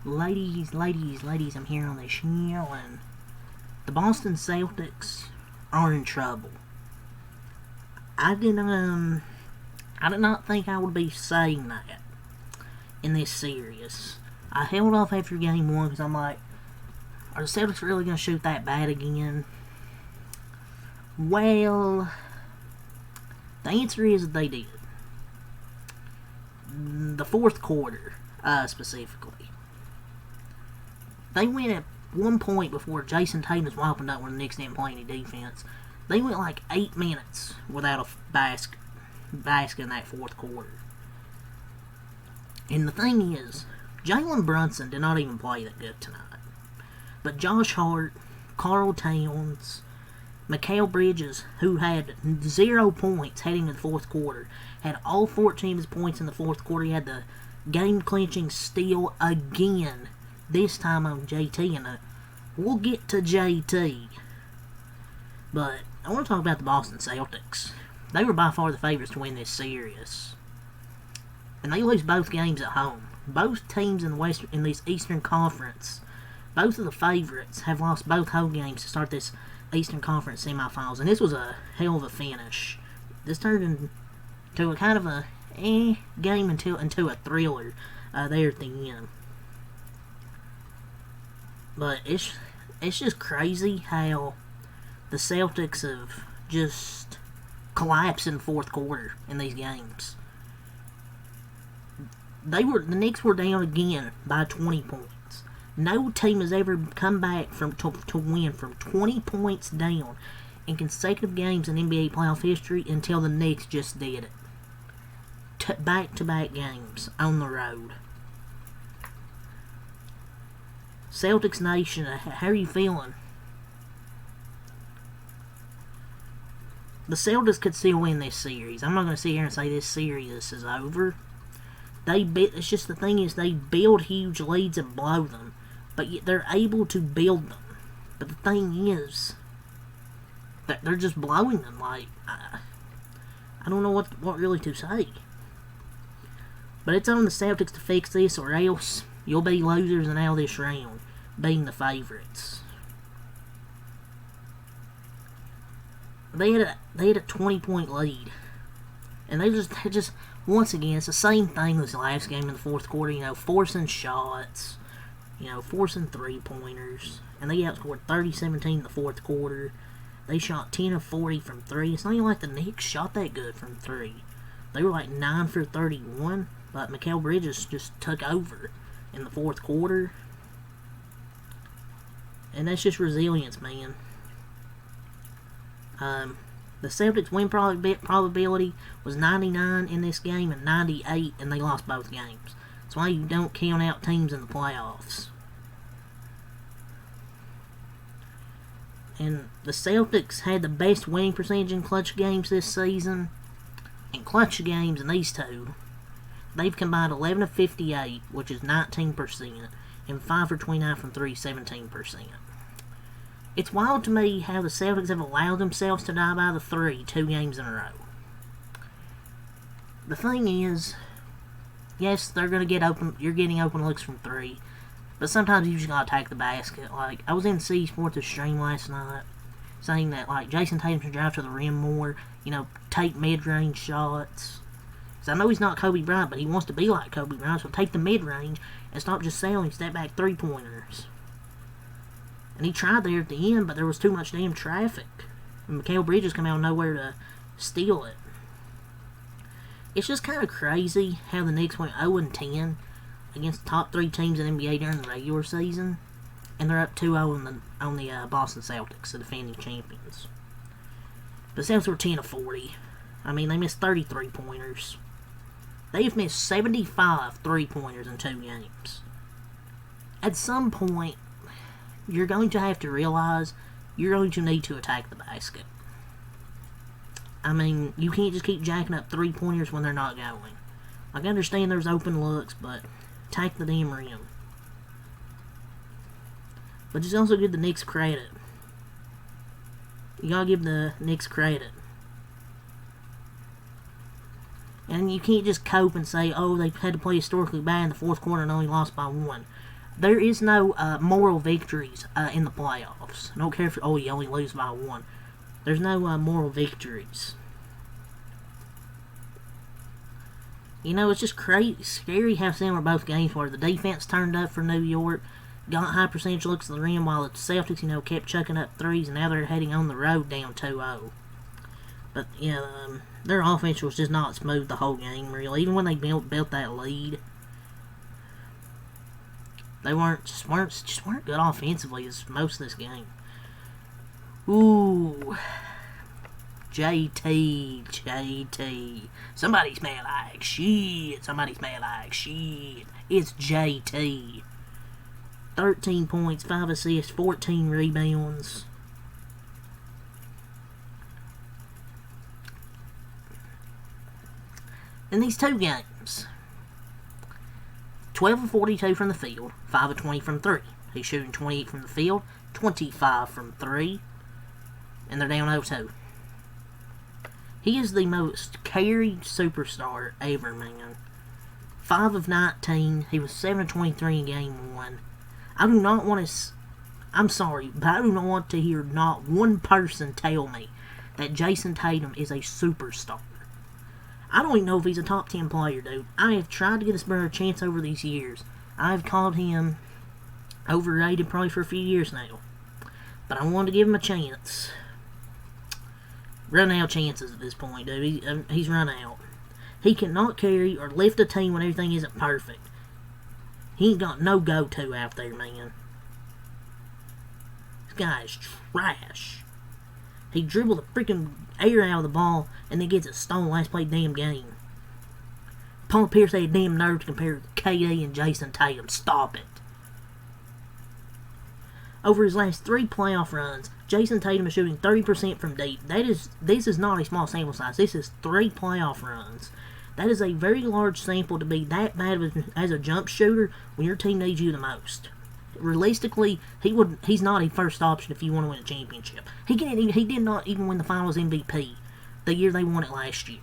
Ladies, I'm here on the show, and the Boston Celtics are in trouble. I did not think I would be saying that in this series. I held off after game one because I'm like, are the Celtics really going to shoot that bad again? Well, the answer is that they did. The fourth quarter, specifically. They went at one point before Jason Tatum was wiping up when the Knicks didn't play any defense. They went like 8 minutes without a basket in that fourth quarter. And the thing is, Jalen Brunson did not even play that good tonight. But Josh Hart, Karl Towns, Mikal Bridges, who had 0 points heading into the fourth quarter, had all 14 of his points in the fourth quarter. He had the game-clinching steal again, this time on JT, and we'll get to JT. But I want to talk about the Boston Celtics. They were by far the favorites to win this series, and they lose both games at home. Both teams in this Eastern Conference, both of the favorites, have lost both home games to start this Eastern Conference semifinals, and this was a hell of a finish. This turned into a kind of a game into a thriller there at the end. But it's just crazy how the Celtics have just collapsed in the fourth quarter in these games. The Knicks were down again by 20 points. No team has ever come back to win from 20 points down in consecutive games in NBA playoff history until the Knicks just did it. Back-to-back games on the road. Celtics Nation, how are you feeling? The Celtics could still win this series. I'm not going to sit here and say this series is over. It's just the thing is they build huge leads and blow them, but yet they're able to build them. But the thing is that they're just blowing them. Like, I don't know what really to say. But it's on the Celtics to fix this, or else you'll be losers in all this round, being the favorites. They had a 20-point lead, and they just once again, it's the same thing as the last game in the fourth quarter. Forcing shots, forcing 3-pointers, and they outscored 30-17 in the fourth quarter. They shot 10 of 40 from 3. It's not even like the Knicks shot that good from 3. They were like 9 for 31. But Mikal Bridges just took over in the fourth quarter. And that's just resilience, man. The Celtics win probability was 99 in this game and 98, and they lost both games. That's why you don't count out teams in the playoffs. And the Celtics had the best winning percentage in clutch games this season. In clutch games, in these two, they've combined 11 of 58, which is 19%, and 5 for 29 from 3, 17%. It's wild to me how the Celtics have allowed themselves to die by the 3 2 games in a row. The thing is, yes, they're going to get open. You're getting open looks from 3, but sometimes you just got to take the basket. Like, I was in C Sports' stream last night saying that, like, Jason Tatum should drive to the rim more, take mid-range shots. Because I know he's not Kobe Bryant, but he wants to be like Kobe Bryant, so take the mid-range and stop just selling step-back 3-pointers. And he tried there at the end, but there was too much damn traffic. And Mikal Bridges come out of nowhere to steal it. It's just kind of crazy how the Knicks went 0-10 against the top 3 teams in the NBA during the regular season. And they're up 2-0 on the Boston Celtics, the defending champions. The Celtics were 10 of 40. I mean, they missed 33 pointers. They've missed 75 3-pointers in 2 games. At some point, you're going to have to realize you're going to need to attack the basket. I mean, you can't just keep jacking up 3-pointers when they're not going. Like, I understand there's open looks, but attack the damn rim. But just also give the Knicks credit. You gotta give the Knicks credit. And you can't just cope and say, oh, they had to play historically bad in the fourth quarter and only lost by 1. There is no moral victories in the playoffs. I don't care if you only lose by one. There's no moral victories. You know, it's just crazy, scary how similar both games were. The defense turned up for New York, got high percentage looks at the rim, while the Celtics, kept chucking up threes, and now they're heading on the road down 2-0. But, their offense was just not smooth the whole game, really. Even when they built that lead, they just weren't good offensively as most of this game. Ooh. JT. Somebody smell like shit. It's JT. 13 points, 5 assists, 14 rebounds. In these two games, 12 of 42 from the field, 5 of 20 from 3. He's shooting 28 from the field, 25 from 3, and they're down 0-2. He is the most carried superstar ever, man. 5 of 19. He was 7 of 23 in game 1. I do not want to... I'm sorry, but I do not want to hear not one person tell me that Jason Tatum is a superstar. I don't even know if he's a top 10 player, dude. I have tried to get this brother a chance over these years. I've called him overrated probably for a few years now. But I wanted to give him a chance. Run out chances at this point, dude. He's run out. He cannot carry or lift a team when everything isn't perfect. He ain't got no go-to out there, man. This guy is trash. He dribbled the freaking air out of the ball and then gets it stolen last play damn game. Paul Pierce had a damn nerve to compare KD and Jason Tatum. Stop it. Over his last 3 playoff runs, Jason Tatum is shooting 30% from deep. This is not a small sample size. This is 3 playoff runs. That is a very large sample to be that bad as a jump shooter when your team needs you the most. Realistically, he's not a first option if you want to win a championship. He did not even win the Finals MVP the year they won it last year.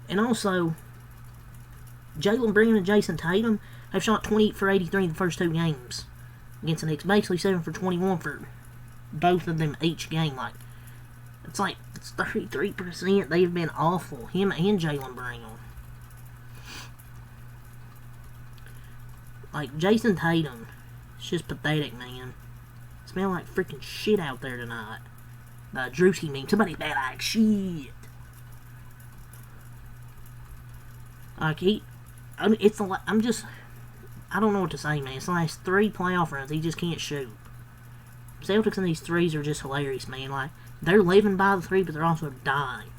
And also, Jalen Brown and Jason Tatum have shot 28 for 83 in the first 2 games against the Knicks. Basically 7 for 21 for both of them each game. It's 33%. They've been awful. Him and Jalen Brown. Jason Tatum, it's just pathetic, man. Smell like freaking shit out there tonight. The Drewski meme, somebody bad like shit. I don't know what to say, man. It's the last 3 playoff runs, he just can't shoot. Celtics in these threes are just hilarious, man. They're living by the 3, but they're also dying.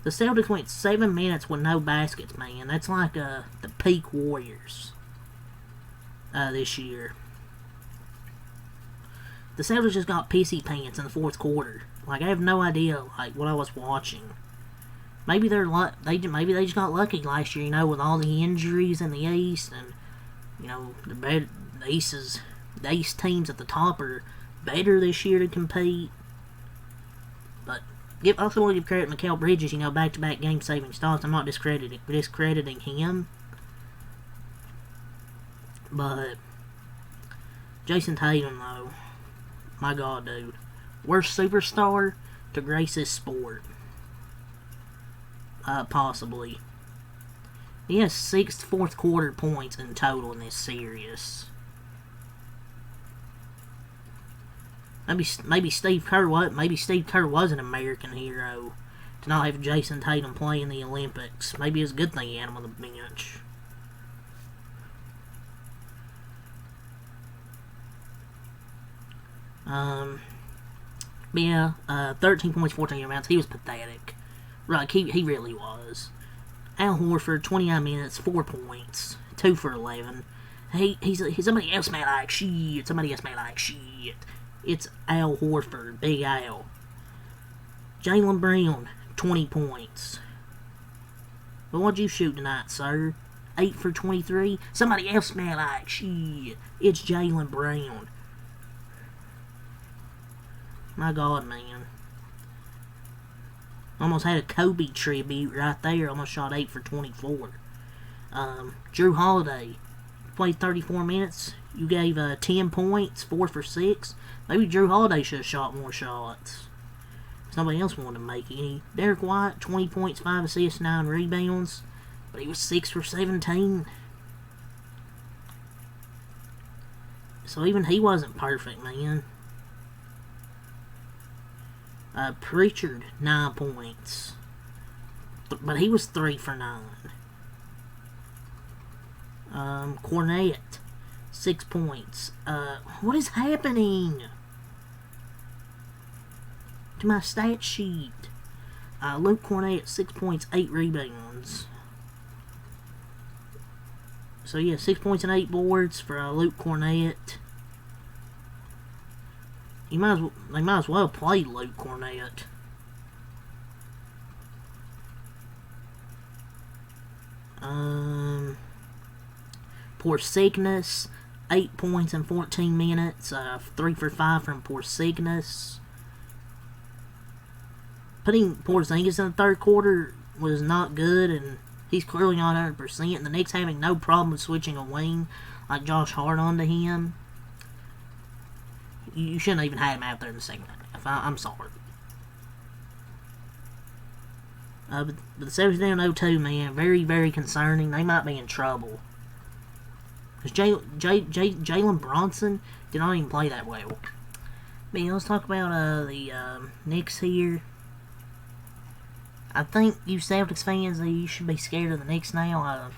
The Celtics went 7 minutes with no baskets, man. That's like the peak Warriors this year. The Celtics just got pissy pants in the 4th quarter. I have no idea what I was watching. Maybe maybe they just got lucky last year, with all the injuries in the East, and the East teams at the top are better this year to compete. But also want to give credit to Mikal Bridges, back-to-back game-saving starts. I'm not discrediting him. But Jason Tatum, though, my God, dude. Worst superstar to grace this sport. Possibly. He has 6 fourth-quarter points in total in this series. Maybe Steve Kerr was an American hero to not have Jason Tatum play in the Olympics. Maybe it's a good thing he had him on the bench. But yeah, 13 points, 14 rebounds. He was pathetic. He really was. Al Horford, 29 minutes, 4 points, 2 for 11. He's somebody else smell like shit. It's Al Horford, Big Al. Jalen Brown, 20 points. But what'd you shoot tonight, sir? 8 for 23? Somebody else smell like shit. It's Jalen Brown. My God, man. Almost had a Kobe tribute right there. Almost shot 8 for 24. Drew Holiday played 34 minutes. You gave 10 points, 4 for 6. Maybe Drew Holiday should have shot more shots. Somebody else wanted to make any. Derek White, 20 points, 5 assists, 9 rebounds. But he was 6 for 17. So even he wasn't perfect, man. Pritchard, 9 points. But he was 3 for 9. Cornette, 6 points. What is happening to my stat sheet? Luke Cornette, 6 points, 8 rebounds. So yeah, 6 points and 8 boards for Luke Cornette. They might as well play Luke Cornette. Porzingis, 8 points in 14 minutes. 3 for 5 from Porzingis. Putting Porzingis in the third quarter was not good, and he's clearly not 100%. And the Knicks having no problem with switching a wing like Josh Hart onto him. You shouldn't even have him out there in the second half. I'm sorry. But the 7-0-2, man, very, very concerning. They might be in trouble. Because Jalen Bronson did not even play that well. But yeah, let's talk about the Knicks here. I think you Celtics fans, you should be scared of the Knicks now.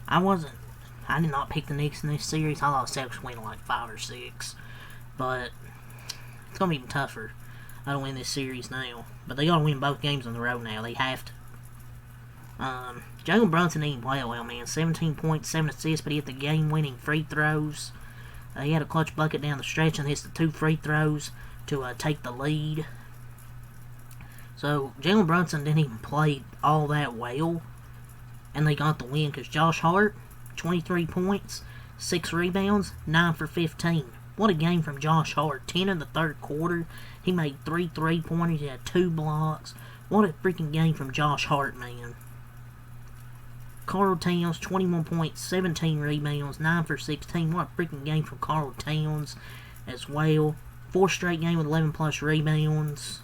I did not pick the Knicks in this series. I thought the Celtics would win like 5 or 6. But it's going to be even tougher. I don't win this series now. But they got to win both games on the road now. They have to. Jalen Brunson didn't play well, man. 17 points, 7 assists, but he hit the game-winning free throws. He had a clutch bucket down the stretch and hits the 2 free throws to take the lead. So, Jalen Brunson didn't even play all that well. And they got the win because Josh Hart, 23 points, 6 rebounds, 9 for 15. What a game from Josh Hart. 10 in the third quarter. He made 3 3-pointers. He had 2 blocks. What a freaking game from Josh Hart, man. Karl Towns, 21 points, 17 rebounds, 9 for 16. What a freaking game from Karl Towns as well. 4th straight game with 11 plus rebounds.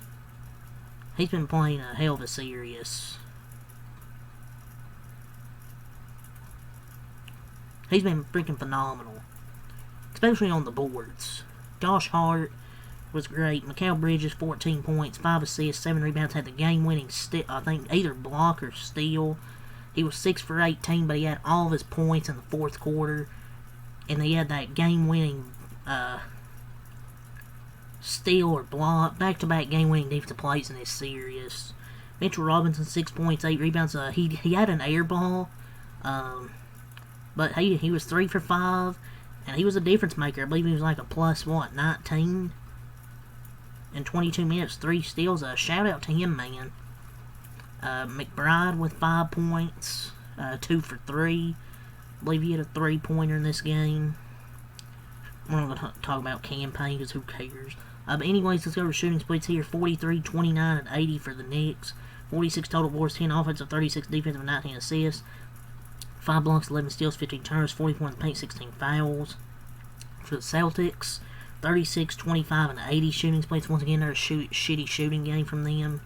He's been playing a hell of a series. He's been freaking phenomenal. Especially on the boards. Josh Hart was great. Mikal Bridges, 14 points, 5 assists, 7 rebounds. Had the game-winning, I think, either block or steal. He was 6 for 18, but he had all of his points in the 4th quarter. And he had that game-winning steal or block. Back-to-back game-winning defensive plays in this series. Mitchell Robinson, 6 points, 8 rebounds. He had an air ball. But he was 3 for 5. And he was a difference maker. I believe he was like a plus, 19? In 22 minutes, 3 steals. Shout out to him, man. McBride with 5 points, 2 for 3. I believe he had a 3-pointer in this game. We're not going to talk about campaign because who cares. But anyways, let's go over shooting splits here. 43, 29, and 80 for the Knicks. 46 total boards, 10 offensive, 36 defensive, and 19 assists. 5 blocks, 11 steals, 15 turnovers, 44 in the paint, 16 fouls. For the Celtics, 36, 25, and 80 shooting splits. Once again, there's a shitty shooting game from them.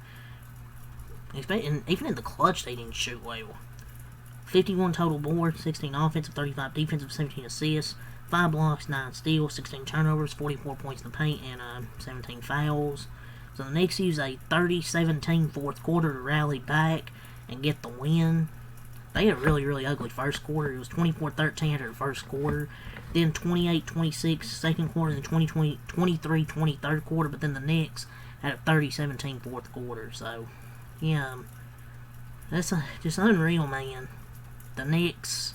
And even in the clutch, they didn't shoot well. 51 total boards, 16 offensive, 35 defensive, 17 assists, 5 blocks, 9 steals, 16 turnovers, 44 points in the paint, and 17 fouls. So the Knicks use a 30-17 4th quarter to rally back and get the win. They had a really, really ugly first quarter. It was 24-13 after the first quarter. Then 28-26 second quarter, then 23-20 third quarter. But then the Knicks had a 30-17 4th quarter. So, yeah, that's just unreal, man. The Knicks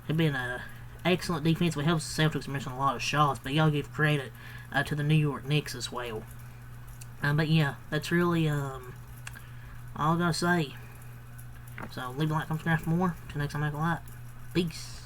have been excellent defensively. Helps the Celtics missing a lot of shots. But y'all give credit to the New York Knicks as well. But yeah, that's really all I gotta say. So leave a like, subscribe for more. Till next time, make a like. Peace.